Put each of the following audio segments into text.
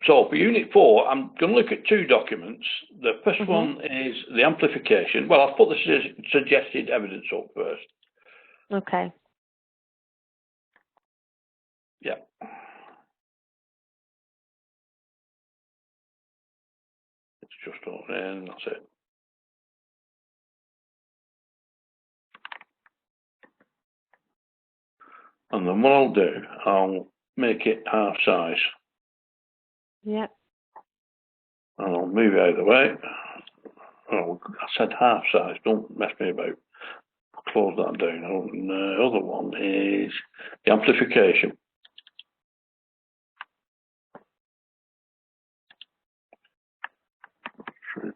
So for Unit 4, I'm going to look at two documents. The first one is the amplification. Well, I'll put the suggested evidence up first. Okay. Yeah. It's just opening, that's it. And then what I'll do, I'll make it half size. Yep. And I'll move it out of the way. Oh, I said half size, don't mess me about. I'll close that down. And the other one is the amplification.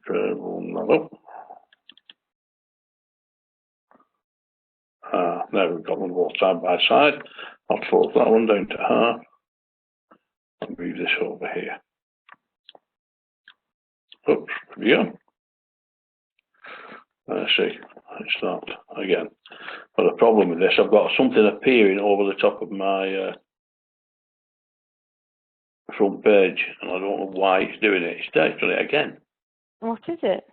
Roll that up. There we've got them both side by side. I'll close that one down to half. I'll move this over here. Oops, yeah. Let's see. Let's start again. But the problem with this, I've got something appearing over the top of my front page, and I don't know why it's doing it. It's done it again. What is it?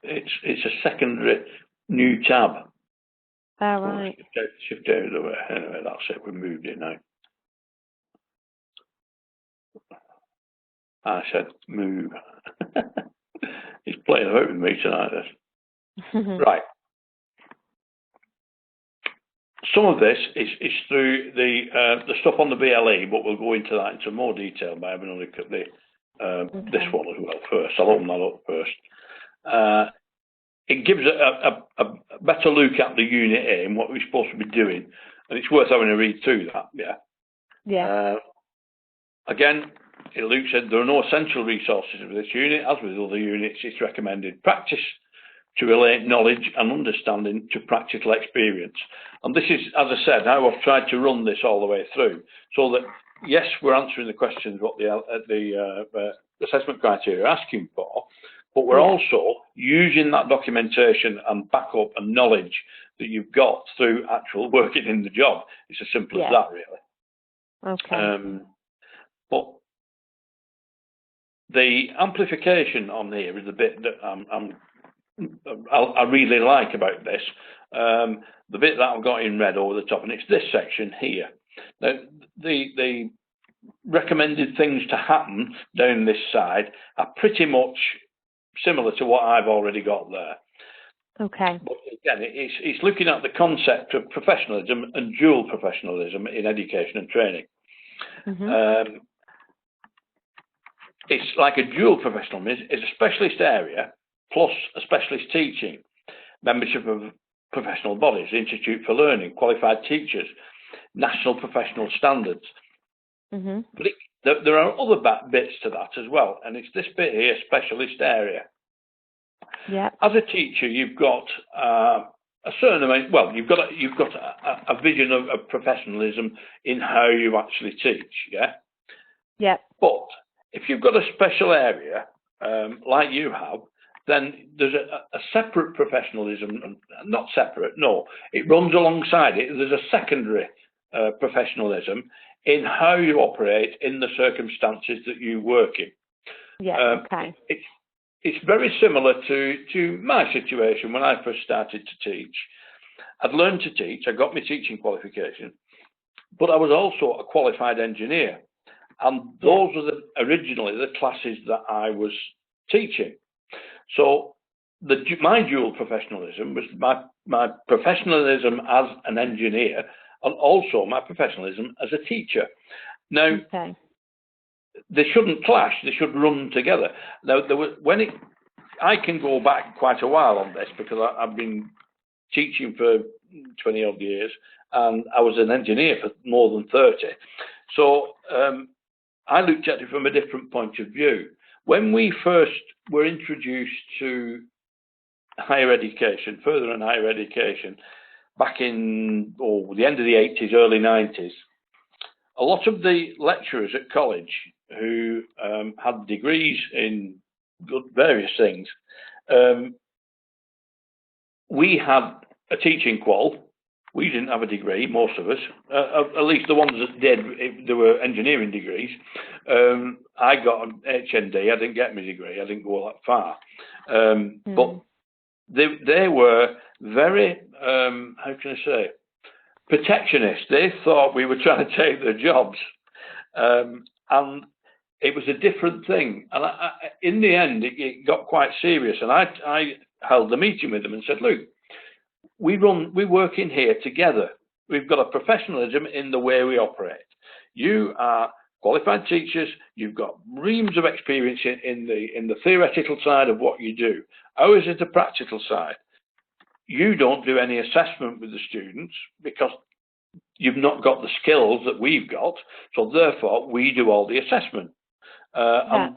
It's a secondary new tab. Oh, right. Shift out of the way. Anyway, that's it. We moved it now. I said move. He's playing about with me tonight. Right. Some of this is through the stuff on the BLE, but we'll go into that into more detail by having a look at the this one as well first. I'll open that up first. It gives a better look at the Unit A and what we're supposed to be doing, and it's worth having a read through that. Yeah. Yeah. Again, it looks at there are no essential resources for this unit. As with other units, it's recommended practice to relate knowledge and understanding to practical experience. And this is, as I said, how I've tried to run this all the way through, so that yes, we're answering the questions what the assessment criteria are asking for, but we're also using that documentation and backup and knowledge that you've got through actual working in the job. It's as simple as that, really. Okay. But the amplification on here is the bit that I really like about this. The bit that I've got in red over the top, and it's this section here. Now, the recommended things to happen down this side are pretty much similar to what I've already got there. Okay. But again, it's looking at the concept of professionalism and dual professionalism in education and training. It's like a dual professionalism is a specialist area plus a specialist teaching, membership of professional bodies, Institute for Learning, qualified teachers, national professional standards. But there are other bits to that as well, and it's this bit here, specialist area. Yeah. As a teacher, you've got a certain amount. Well, you've got a vision of professionalism in how you actually teach. Yeah. Yeah. But if you've got a special area like you have, then there's a separate professionalism. Not separate. No, it runs alongside it. There's a secondary professionalism in how you operate in the circumstances that you work in. Yeah. Okay. It's very similar to my situation when I first started to teach. I'd learned to teach. I got my teaching qualification, but I was also a qualified engineer, and those were originally the classes that I was teaching. So my dual professionalism was my professionalism as an engineer, and also my professionalism as a teacher. Now, they shouldn't clash, they should run together. Now, I can go back quite a while on this because I've been teaching for 20 odd years, and I was an engineer for more than 30. So I looked at it from a different point of view. When we first were introduced to higher education, further and higher education, back in the end of the 80s, early 90s, a lot of the lecturers at college who had degrees in various things, we had a teaching qual, we didn't have a degree, most of us, at least the ones that did, they were engineering degrees. I got an HND, I didn't get my degree, I didn't go that far. But they were very, how can I say, protectionist. They thought we were trying to take their jobs. And it was a different thing. And in the end, it got quite serious. And I held a meeting with them and said, look, we work in here together. We've got a professionalism in the way we operate. You are qualified teachers. You've got reams of experience in the theoretical side of what you do. Ours is the practical side. You don't do any assessment with the students because you've not got the skills that we've got. So therefore, we do all the assessment. And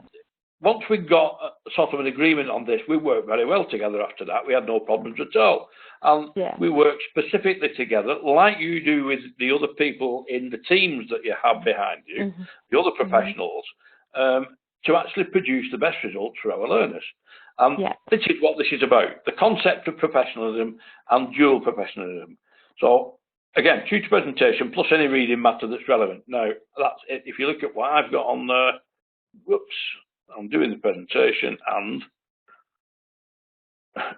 once we got sort of an agreement on this, we worked very well together after that. We had no problems at all. And we worked specifically together, like you do with the other people in the teams that you have behind you, the other professionals, to actually produce the best results for our learners. And this is what this is about, the concept of professionalism and dual professionalism. So, again, tutor presentation plus any reading matter that's relevant. Now, that's it. If you look at what I've got on there, whoops, I'm doing the presentation and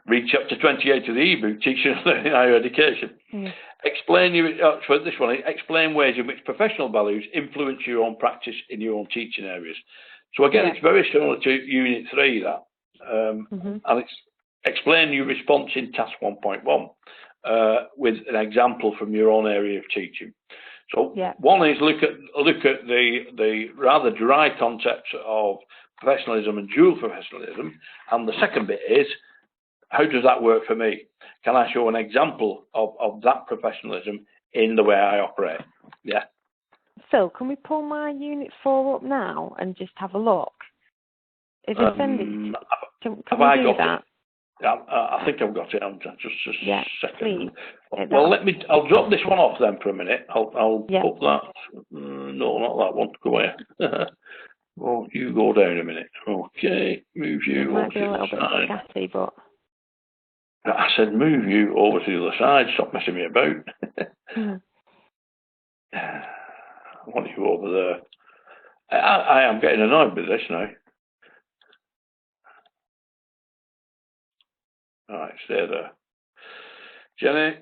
read chapter 28 of the ebook, Teaching and Learning Higher Education. For this one, explain ways in which professional values influence your own practice in your own teaching areas. So again, it's very similar to Unit 3, that. And it's explain your response in task 1.1 with an example from your own area of teaching. So one is look at the rather dry concepts of professionalism and dual professionalism, and the second bit is, how does that work for me? Can I show an example of that professionalism in the way I operate? Yeah. So can we pull my Unit 4 up now and just have a look? If I send it, can we do that? I think I've got it. Just a second. Please. Well, I'll drop this one off then for a minute. I'll put that. No, not that one. Go away. Well, you go down a minute. Okay, move you. It might be a little bit scatty, but I said move you over to the other side. Stop messing me about. I want you over there. I am getting annoyed with this now. All right, stay there. Jenny,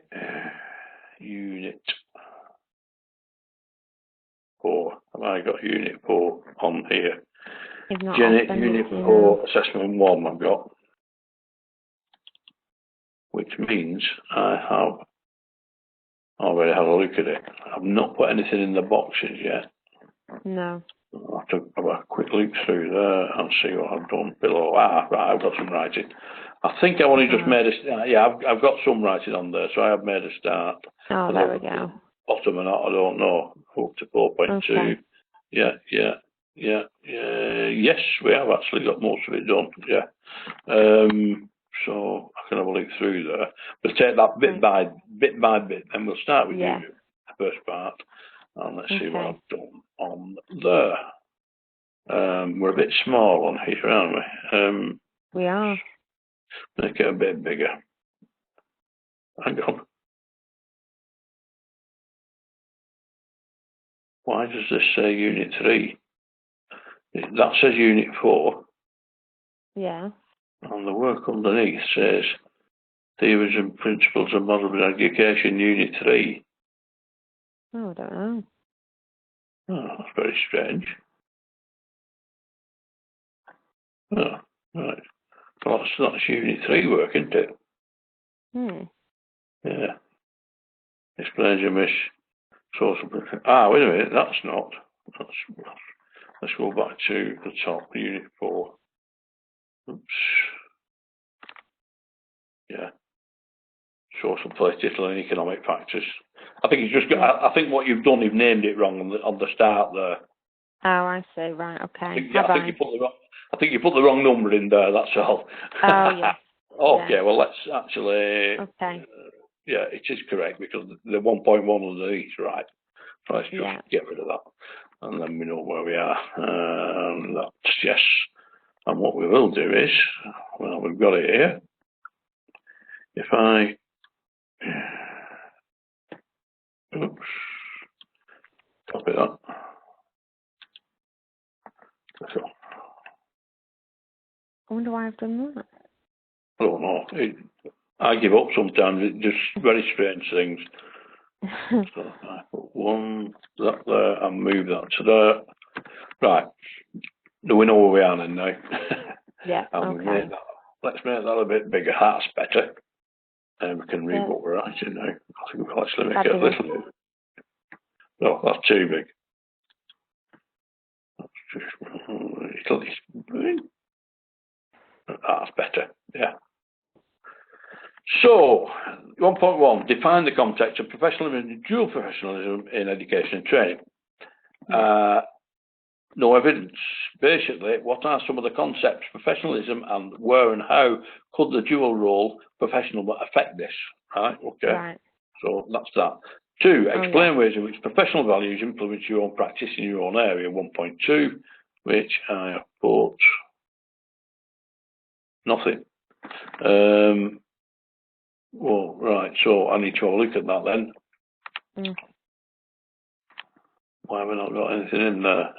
Unit 4. Have I got Unit 4 on here? Jenny, Unit 4, Assessment 1 I've got. Which means I have already had a look at it. I've not put anything in the boxes yet. No. I'll have to have a quick look through there and see what I've done below. Right, I've got some writing. I think I only just made a start. Yeah, I've got some writing on there, so I have made a start. Oh, there we go. Bottom or not, I don't know. Up to 4.2. Okay. Yes, we have actually got most of it done. Yeah. So I can have a look through there. We'll take that bit by bit, and we'll start with you, the first part, and let's see what I've done on there. We're a bit small on here, aren't we? We are. Make it a bit bigger. Hang on. Why does this say Unit 3? That says Unit 4. Yeah. And the work underneath says Theories and Principles of Modern Education, Unit 3. Oh, I don't know. Oh, that's very strange. Oh, right. Well, that's Unit 3 work, isn't it? Yeah. Explains your miss. Social. Wait a minute. That's not. Let's go back to the top. Unit 4. Oops. Yeah. Social, political, and economic factors. I think it's just. I think what you've done, you've named it wrong on the start there. Oh, I see. Right. Okay. I think you put the wrong number in there. That's all. Oh yes. Okay. Well, let's actually. Okay. Yeah, it is correct because the 1.1 underneath, right? So let's just get rid of that, and then we know where we are. That's yes. And what we will do is, well, we've got it here. If I wonder why I've done that. I don't know. I give up sometimes. It's just very strange things. So I put one, that there, and move that to there. Right. Do we know where we are then now? Yeah, okay. Let's make that a bit bigger. That's better. And we can read what we're writing now. I think we'll actually make it a little bit. No, that's too big. That's better. Yeah. So, 1.1, define the context of professionalism and dual professionalism in education and training. No evidence. Basically, what are some of the concepts, professionalism, and where and how could the dual role professional affect this? Right, okay. Right. So that's that. 2, explain ways in which professional values influence your own practice in your own area. 1.2, which I have put nothing. Well, right, so I need to have a look at that then. Why have we not got anything in there?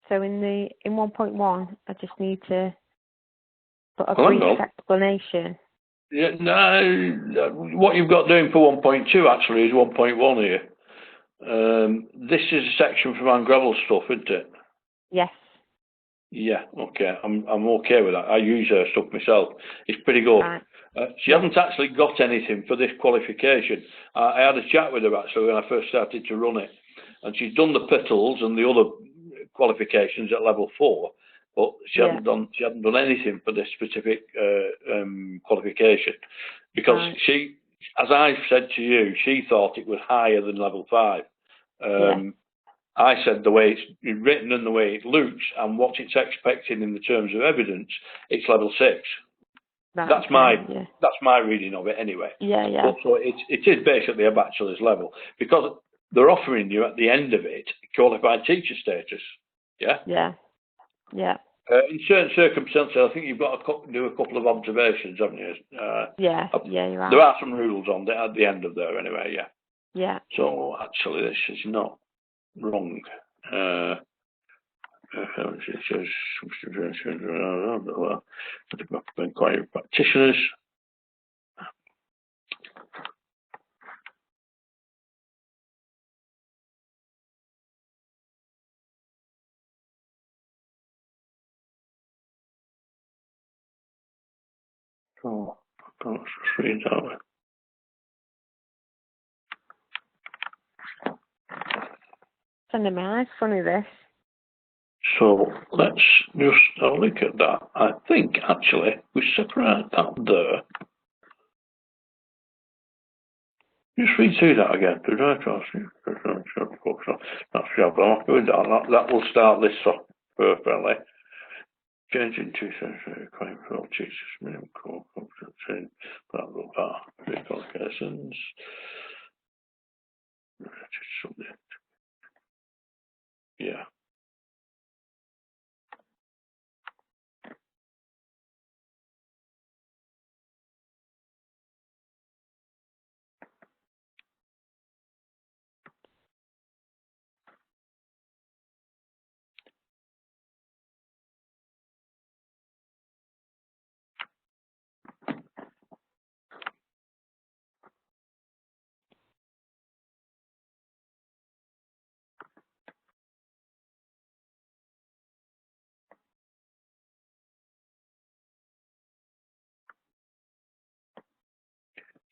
So in 1.1, I just need to put a brief explanation. Yeah, no, what you've got doing for 1.2 actually is 1.1 here. This is a section from Anne Gravel's stuff, isn't it? Yes. Yeah, okay. I'm okay with that. I use her stuff myself. It's pretty good. Right. She hasn't actually got anything for this qualification. I had a chat with her actually when I first started to run it, and she's done the PITLs and the other qualifications at level 4, but she hadn't done anything for this specific qualification, because she, as I've said to you, she thought it was higher than level 5. I said the way it's written and the way it looks and what it's expected in the terms of evidence, it's level 6. Right, that's my reading of it anyway. Yeah. But, so it is basically a bachelor's level, because they're offering you at the end of it qualified teacher status. Yeah. In certain circumstances, I think you've got to do a couple of observations, haven't you? You're right. There are some rules on it at the end of there anyway. Yeah. So actually, this is not wrong. Inquiry practitioners. So let's just read that. Sending my eyes funny this. So let's just have a look at that. I think actually we separate that there. Just read through that again. That's job. I'm happy with that. That will start this off perfectly. Changing to requiring for all teachers, minimum core competency, blah blah blah. Qualifications. Subject. Yeah.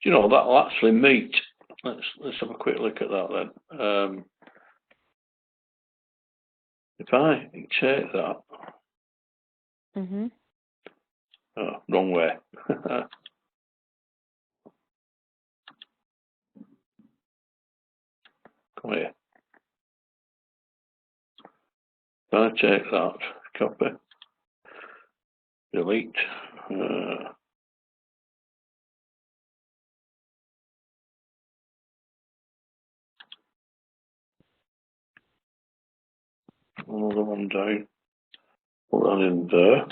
You know, that'll actually meet. Let's have a quick look at that then. If I take that. Oh, wrong way. Come here. If I take that, copy, delete. Another one down. Put that in there.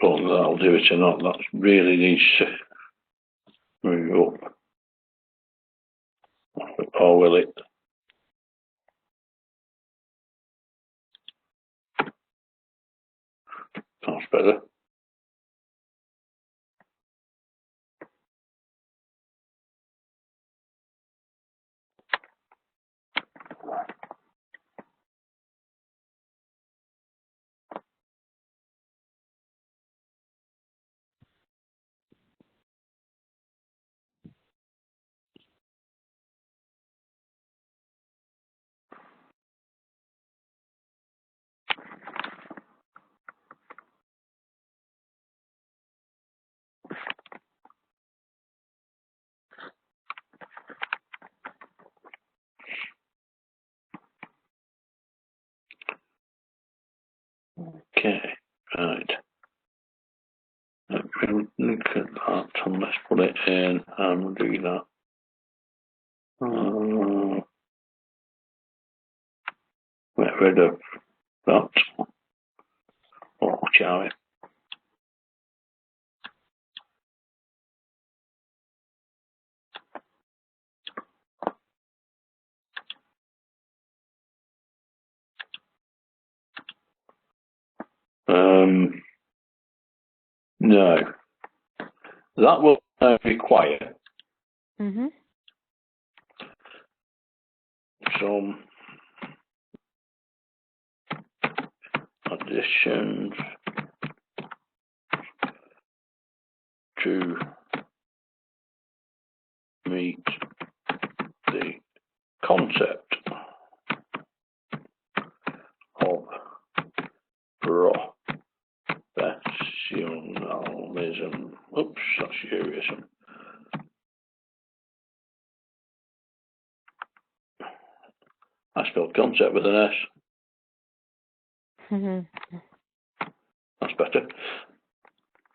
That'll do it or not. That really needs to move up. Or will it? That's better. Okay, right. Look at that, and let's put it in and do that. Get rid of that. Or shall we? No. That will require some additions to meet the concept of professionalism. Oops, that's Judaism. I spelled concept with an S. That's better.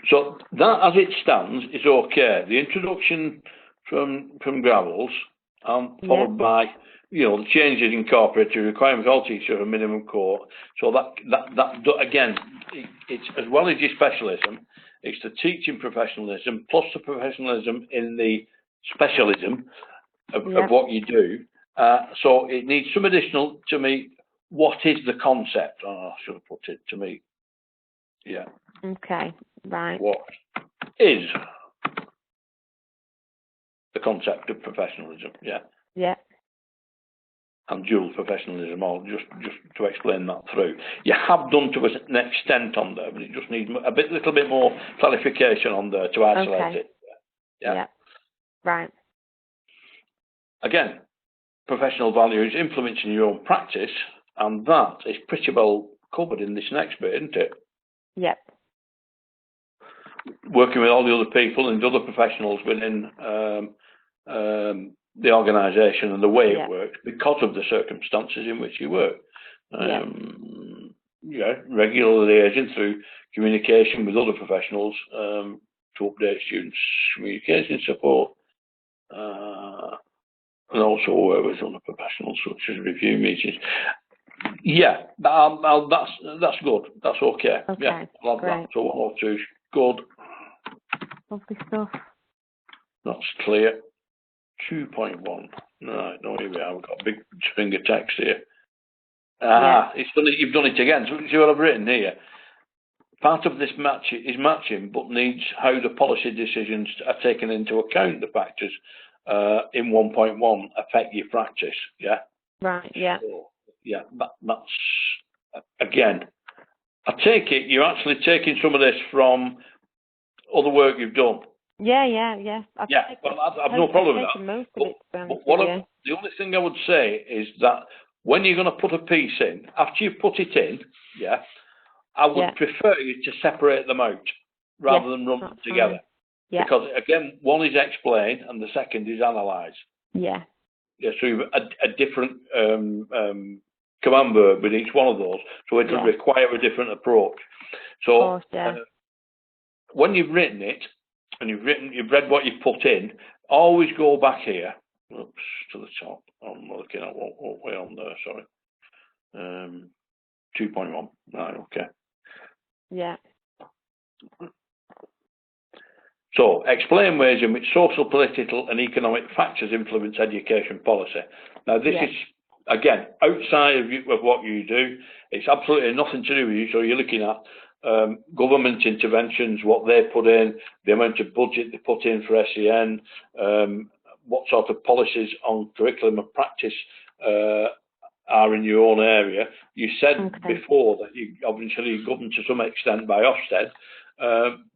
So that, as it stands, is okay. The introduction from Gravels, followed by the changes incorporated to requirements all teachers a minimum core. So that again, it's as well as your specialism, it's the teaching professionalism plus the professionalism in the specialism of what you do. So it needs some additional to meet what is the concept. I should have put it to meet. Yeah. Okay. Right. What is the concept of professionalism? Yeah. Yeah. And dual professionalism, or just to explain that through. You have done to an extent on there, but it just needs a little bit more clarification on there to isolate it. Yeah. Right. Again, professional values influencing your own practice, and that is pretty well covered in this next bit, isn't it? Yep. Working with all the other people and the other professionals within the organisation and the way it works because of the circumstances in which you work. Regularly liaising through communication with other professionals to update students' communication support, and also work with other professionals such as review meetings. Yeah, that's good. That's okay. Yeah, I love that. So 1 or 2, good. Lovely stuff. That's clear. 2.1. Right, no, here we are. We've got a big string of text here. You've done it again. So see what I've written here? Part of this match is matching, but needs how the policy decisions are taken into account. The factors in 1.1 affect your practice. Yeah. Right. Yeah. So, yeah. That's again. I take it you're actually taking some of this from other work you've done. Yeah. I've no problem with that. Most of it, the only thing I would say is that when you're going to put a piece in, after you put it in, I would prefer you to separate them out rather than run them together. Yeah. Because again, one is explain and the second is analyse. Yeah. Yeah. So you've a different command verb with each one of those, so it'll require a different approach. So when you've written it and you've read what you've put in, always go back here. Oops, to the top. I'm looking at what we're on there. Sorry. 2.1. Right. Okay. Yeah. So, explain ways in which social, political and economic factors influence education policy. Now, this is, again, outside of what you do. It's absolutely nothing to do with you. So, you're looking at government interventions, what they put in, the amount of budget they put in for SEN, what sort of policies on curriculum and practice are in your own area. You said before that you obviously governed to some extent by Ofsted,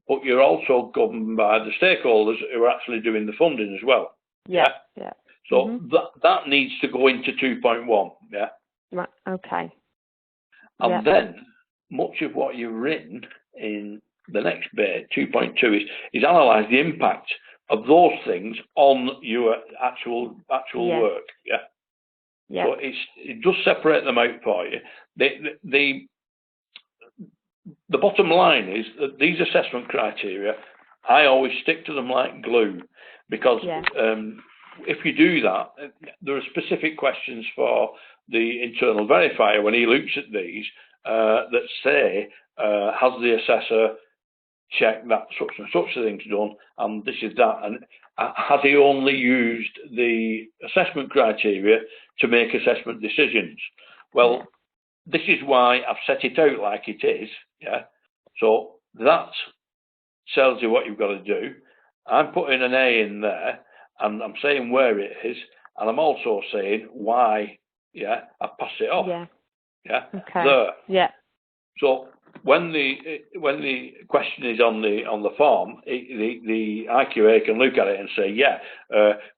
but you're also governed by the stakeholders who are actually doing the funding as well. Yeah. So that needs to go into 2.1. Yeah. Right. Okay. And then much of what you've written in the next bit, 2.2, is analyse the impact of those things on your actual work. Yeah. So it does separate them out for you. The bottom line is that these assessment criteria, I always stick to them like glue, because if you do that, there are specific questions for the internal verifier when he looks at these that say, has the assessor checked that such and such a thing's done, and this is that, and has he only used the assessment criteria to make assessment decisions? Well, this is why I've set it out like it is. Yeah. So that tells you what you've got to do. I'm putting an A in there, and I'm saying where it is, and I'm also saying why. Yeah, I pass it off. Yeah. Okay. There. Yeah. So when the question is on the form, the IQA can look at it and say,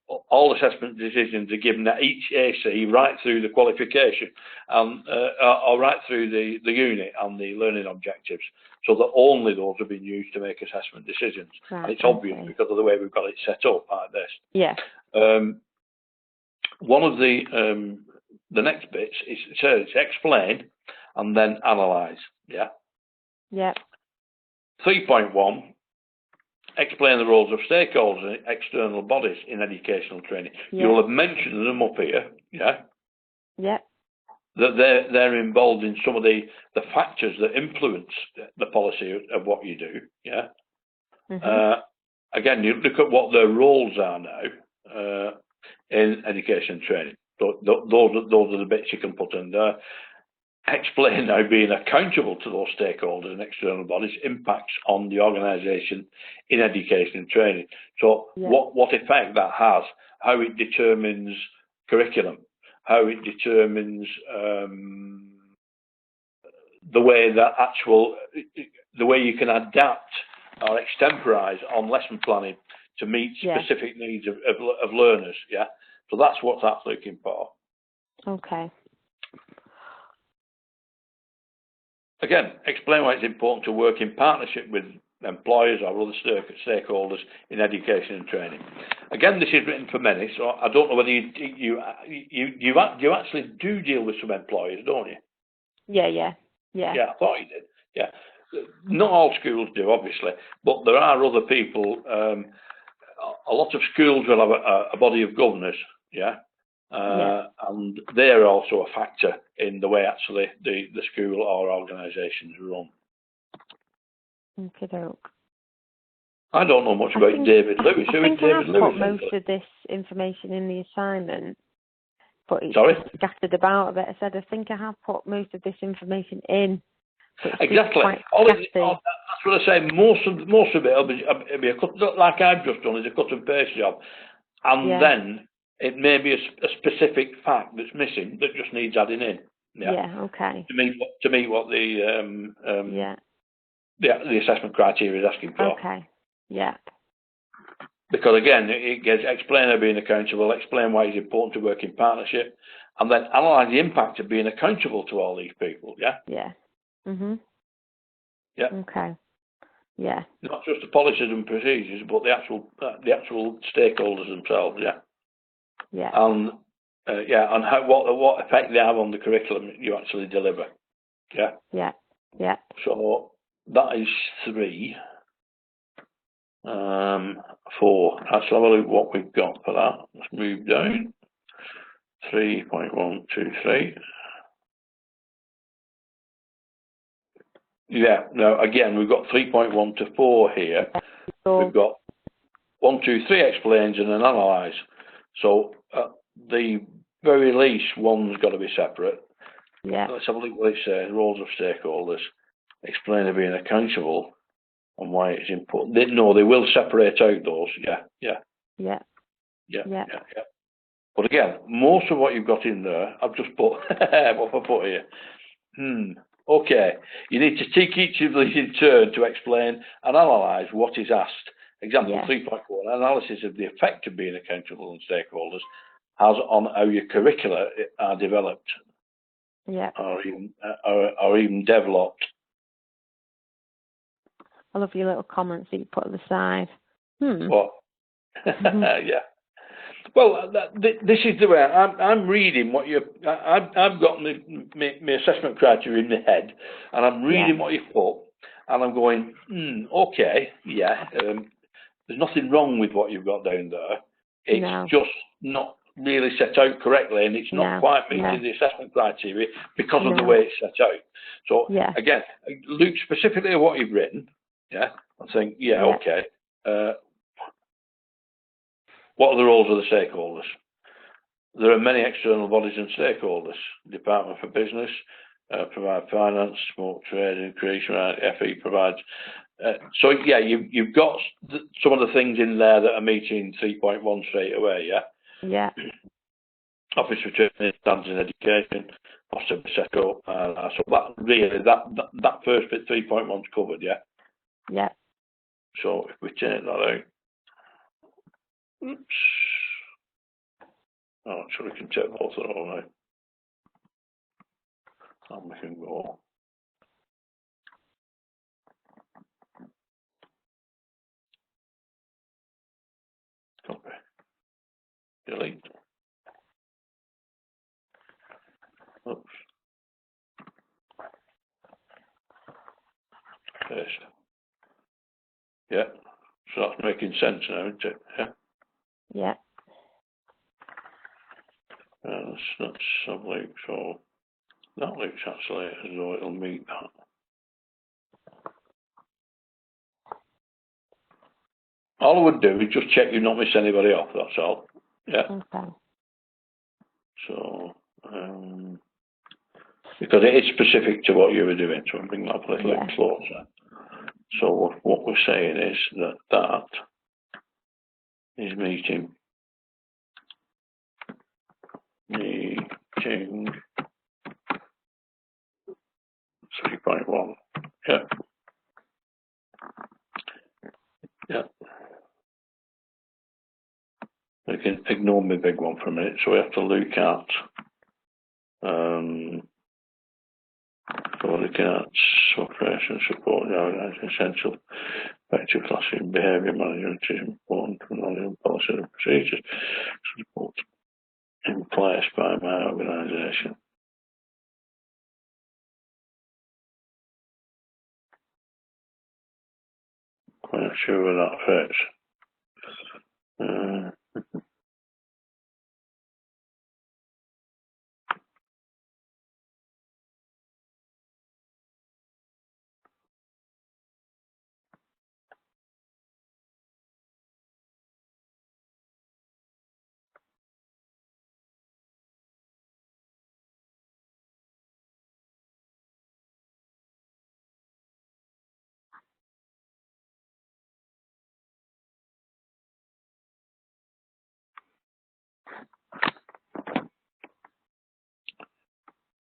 all assessment decisions are given at each AC right through the qualification and or right through the unit and the learning objectives, so that only those are being used to make assessment decisions. Right, and it's obvious because of the way we've got it set up like this. Yeah. One of the next bits is to explain and then analyse. Yeah. Yeah. 3.1, explain the roles of stakeholders and external bodies in educational training. You'll have mentioned them up here, that they're involved in some of the factors that influence the policy of what you do. Again, you look at what their roles are now in education training. So those are the bits you can put in there. Explain how being accountable to those stakeholders and external bodies impacts on the organisation in education and training. So what effect that has, how it determines curriculum, how it determines the way you can adapt or extemporise on lesson planning to meet specific needs of learners. Yeah, so that's what that's looking for. Okay. Again, explain why it's important to work in partnership with employers or other stakeholders in education and training. Again, this is written for many, so I don't know whether you actually do deal with some employers, don't you? Yeah, I thought you did. Yeah. Not all schools do, obviously, but there are other people. A lot of schools will have a body of governors, and they're also a factor in the way actually the school or organisation is run. Okey-doke. I don't know much about David Lewis. Who is David Lewis? I put most of this information in the assignment, but it's scattered about a bit. I said I think I have put most of this information in. Exactly. That's what I say. Most of it will be a cut, like I've just done, is a cut and paste job, and then it may be a specific fact that's missing that just needs adding in. Okay. To meet what the assessment criteria is asking for. Okay. Yeah. Because again, it gets explain how being accountable, explain why it's important to work in partnership, and then analyse the impact of being accountable to all these people. Yeah. Yeah. Mhm. Yeah. Okay. Yeah. Not just the policies and procedures, but the actual stakeholders themselves. Yeah. Yeah. And yeah, and what effect they have on the curriculum you actually deliver. Yeah. Yeah. Yeah. So that is 3. 4. Let's have a look what we've got for that. Let's move down. 3.123. Yeah. Now again, we've got 3.1 to 4 here. So, We've got 1, 2, 3 explains and an analyse. So at the very least, one's got to be separate. yeah. Let's have a look what it says. Roles of stakeholders. Explain being accountable and why it's important. No, they will separate out those. Yeah, yeah. Yeah. Yeah, Yeah. yeah, yeah. But again, most of what you've got in there, I've just put what have I put here. Okay. You need to take each of these in turn to explain and analyse what is asked. Example 3.1, analysis of the effect of being accountable and stakeholders has on how your curricula are developed. Yeah. Or even developed. I love your little comments that you put at the side. What? Yeah. Well, this is the way I'm reading what you. I've got my assessment criteria in my head, and I'm reading what you put, and I'm going, okay, yeah. There's nothing wrong with what you've got down there. It's just not really set out correctly, and it's not quite meeting the assessment criteria because of the way it's set out. So again, look specifically at what you've written. Yeah, I think okay. What are the roles of the stakeholders? There are many external bodies and stakeholders. Department for Business provide finance, smoke trade and creation. FE provides. So yeah, you've got some of the things in there that are meeting 3.1 straight away. Yeah. Yeah. Office for Training, Standards in Education, also set up. So that really that first bit 3.1 is covered. Yeah. Yeah. So if we take that out. Oops. Oh, so we can check both of them now. And we can go. Copy. Delete. Oops. Paste. Yeah. So that's making sense now, isn't it? Yeah. Yeah. That's have a look. So that looks actually as though it'll meet that. All I would do is just check you've not missed anybody off, that's all. Yeah. Okay. So, because it is specific to what you were doing, so I'll bring that up a little bit closer. So what we're saying is that is meeting 3.1. Yeah. Yeah. We can ignore my big one for a minute. So we have to look at so we're looking at operation support, essential effective classroom behaviour management is important for knowledge policies and procedures support in place by my organisation. Quite sure where that fits.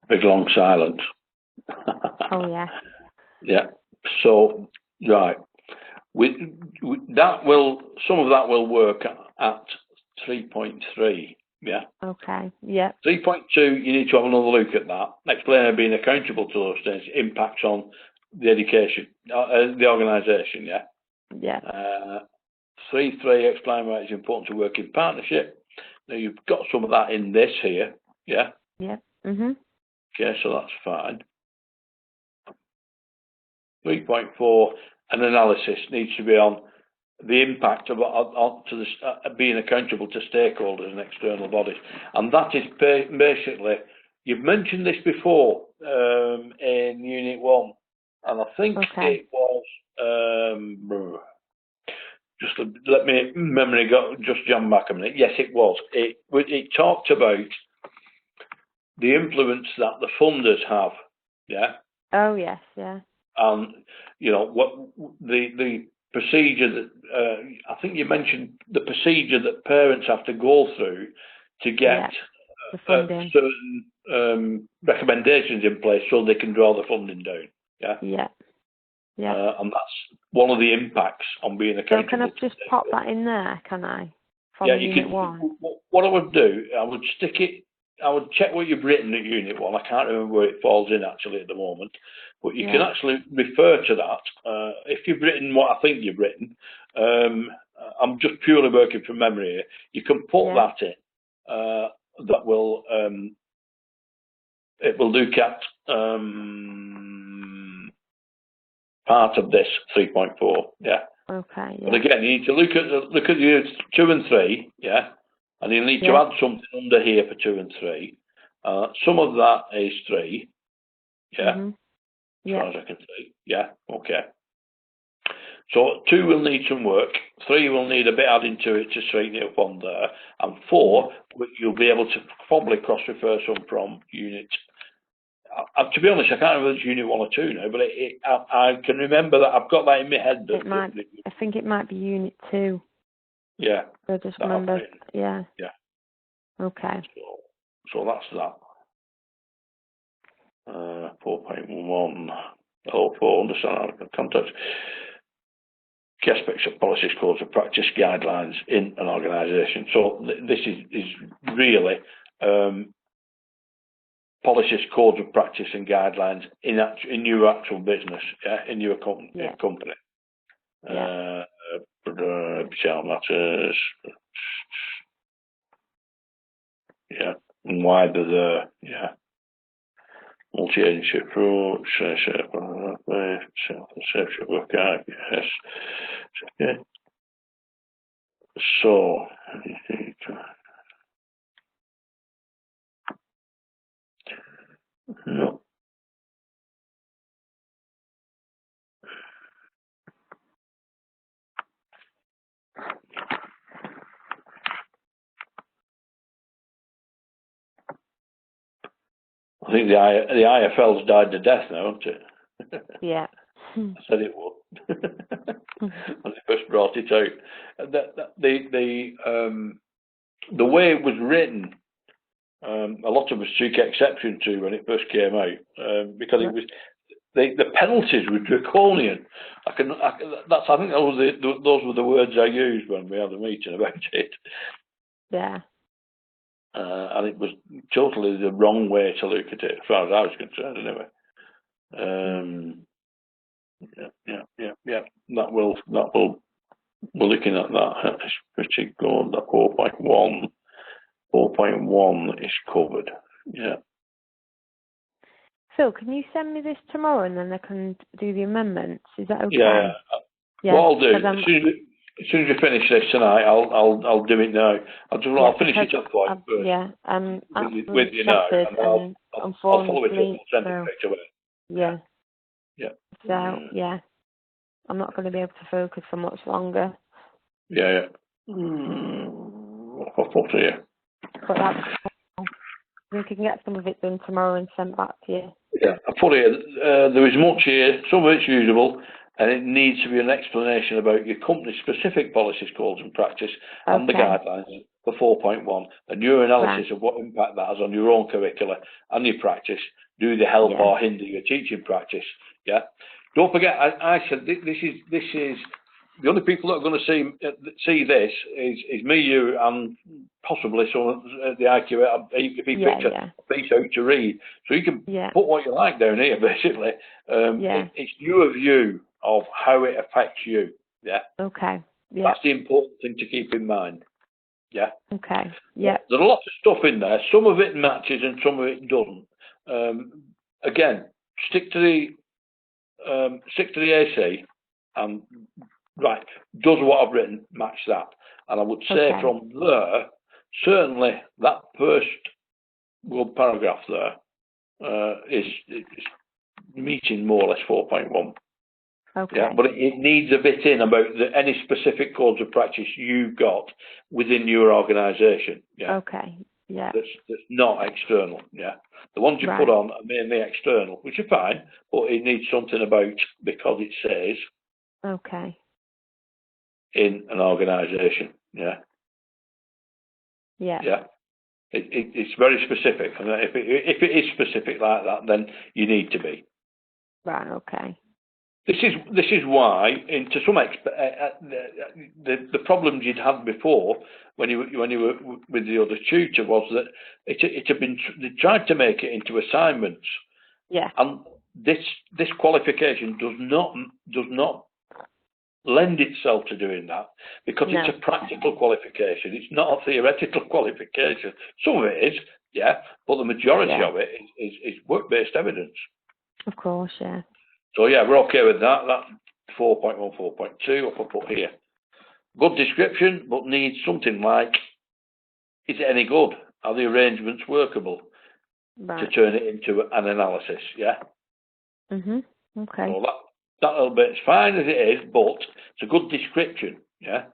Big long silence. Oh yeah. Yeah. So right, that will some of that will work at 3.3. Yeah. Okay. Yeah. 3.2. You need to have another look at that. Explain how being accountable to those things impacts on the education, the organisation. Yeah. Yeah. 3.3. Explain why it's important to work in partnership. Now you've got some of that in this here, yeah? Yeah. Mhm. Okay, so that's fine. 3.4, an analysis needs to be on the impact of being accountable to stakeholders and external bodies. And that is basically, you've mentioned this before in Unit 1, and I think it was, just let me memory go, just jump back a minute. Yes, it was. It talked about the influence that the funders have, yeah? Oh, yes, yeah. And, you know, what the procedure that, I think you mentioned the procedure that parents have to go through to get the funding. certain recommendations in place so they can draw the funding down, yeah? Yeah. Yeah. And that's one of the impacts on being accountable. So can I just pop that in there, can I? From yeah, you Unit can. 1? What I would do, I would stick it, I would check what you've written at Unit 1. I can't remember where it falls in actually at the moment, but you can actually refer to that. If you've written what I think you've written, I'm just purely working from memory here, you can put that in. That will, it will look at part of this 3.4, yeah. Okay, yeah. But again, you need to look at units 2 and 3, yeah, and you need to add something under here for 2 and 3. Some of that is 3, yeah, as far as I can see, yeah, okay. So 2 will need some work, 3 will need a bit adding to it to straighten it up on there, and 4, you'll be able to probably cross-refer some from unit. To be honest, I can't remember if it's Unit 1 or 2 now, but I can remember that I've got that in my head. I think it might be Unit 2. Yeah. I just remember, yeah. Yeah. Okay. So that's that. 4.1. Oh, understand context. Key aspects of policies, codes of practice, guidelines in an organisation. So this is really policies, codes of practice and guidelines in your actual business, yeah, in your company. Child matters, yeah, and why the multi-agency approach, safe work out, yes, okay. So, no. I think the IFL's died to death now, hasn't it? Yeah. I said it would when they first brought it out. The way it was written, a lot of us took exception to when it first came out because it was the penalties were draconian. I think those were the words I used when we had a meeting about it. Yeah. And it was totally the wrong way to look at it, as far as I was concerned, anyway. Yeah. We're looking at that. It's pretty good. The 4.1. 4.1 is covered. Yeah. Phil, can you send me this tomorrow and then I can do the amendments? Is that okay? Yeah. What I'll do, as soon as you finish this tonight, I'll do it now. I'll finish it up for you first. Yeah, with you now, and I'll follow it up and send it straight away. Yeah. Yeah. So yeah, I'm not going to be able to focus for much longer. Yeah. I'll talk to you. But that's cool. I think I can get some of it done tomorrow and sent back to you. Yeah, I put it. There is much here. Some of it's usable. And it needs to be an explanation about your company's specific policies, codes and practice and the guidelines for 4.1 and your analysis of what impact that has on your own curricula and your practice. Do they help or hinder your teaching practice? Yeah. Don't forget, I said this is the only people that are going to see this is me, you, and possibly some of the IQ if he picks a piece out to read. So you can put what you like down here, basically. It's your view of how it affects you. Yeah. Okay. Yeah. That's the important thing to keep in mind. Yeah. Okay. Yeah. There's a lot of stuff in there. Some of it matches and some of it doesn't. Again, stick to the AC, and right, does what I've written match that? And I would say from there, certainly that first good paragraph there is meeting more or less 4.1. Okay. Yeah, but it needs a bit in about any specific codes of practice you've got within your organisation. Yeah. Okay. Yeah. That's not external. Yeah. The ones you put on are mainly external, which are fine, but it needs something about because it says. Okay. In an organisation. Yeah. Yeah. Yeah. It's very specific, and if it is specific like that, then you need to be. Right. Okay. This is why, to some extent, the problems you'd had before when you were with the other tutor was that it had been, they tried to make it into assignments. Yeah. And this qualification does not lend itself to doing that, because it's a practical qualification. It's not a theoretical qualification. Some of it is, yeah, but the majority of it is work-based evidence. Of course, yeah. So yeah, we're okay with that. That's 4.1, 4.2, I'll put here. Good description, but needs something like, is it any good? Are the arrangements workable? To turn it into an analysis, yeah? Okay. So that little bit's fine as it is, but it's a good description, yeah?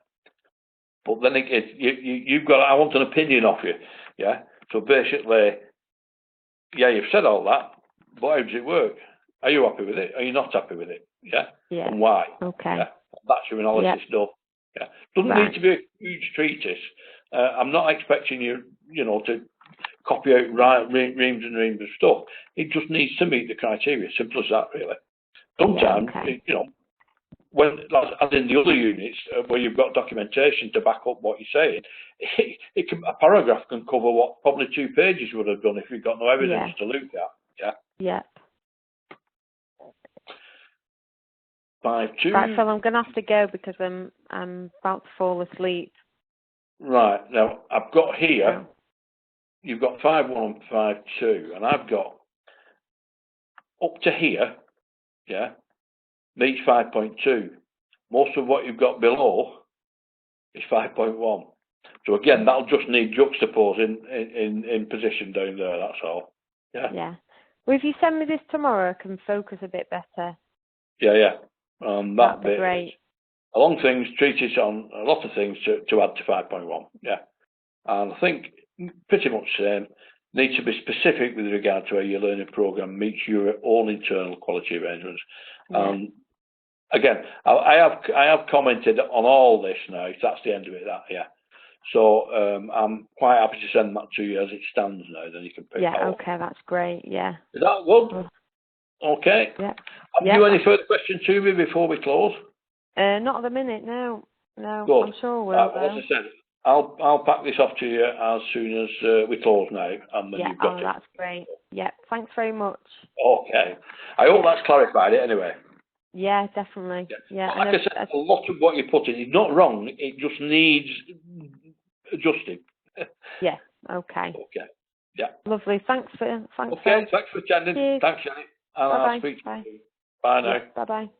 But then you've got, I want an opinion off you, yeah? So basically, yeah, you've said all that, but how does it work? Are you happy with it? Are you not happy with it? Yeah? Yeah. And why? Okay. Yeah? That's your analysis done. Yeah. Doesn't need to be a huge treatise. I'm not expecting you, to copy out reams and reams of stuff. It just needs to meet the criteria. Simple as that, really. Sometimes, when, as in the other units where you've got documentation to back up what you're saying, a paragraph can cover what probably 2 pages would have done if you've got no evidence to look at. Yeah. Yeah. 5.2. Right, Phil, I'm going to have to go because I'm about to fall asleep. Right, now I've got here, you've got 5.1 and 5.2, and I've got up to here, yeah, meets 5.2. Most of what you've got below is 5.1. So again, that'll just need juxtaposing in position down there, that's all. Yeah. Yeah. Well, if you send me this tomorrow, I can focus a bit better. Yeah. That'd be great. A long things, treatise on a lot of things to add to 5.1. Yeah. And I think pretty much the same. Needs to be specific with regard to how your learning programme meets your own internal quality arrangements. Again, I have commented on all this now. That's the end of it. So I'm quite happy to send that to you as it stands now. Then you can pick that up. Okay, that's great. Yeah. Is that good? Okay. Yeah. Have you any further questions to me before we close? Not at the minute. No. Good. I'm sure we'll. As I said, I'll pack this off to you as soon as we close now, and then you've got it. That's great. Yeah. Thanks very much. Okay. I hope that's clarified it anyway. Yeah, definitely. Yeah. Like I said, a lot of what you put in is not wrong. It just needs adjusting. Yeah. Okay. Okay. Yeah. Lovely. Thanks for attending. Cheers. Thanks for attending. Cheers. Thanks, Jenny. And I'll speak to you. Bye now. Bye bye.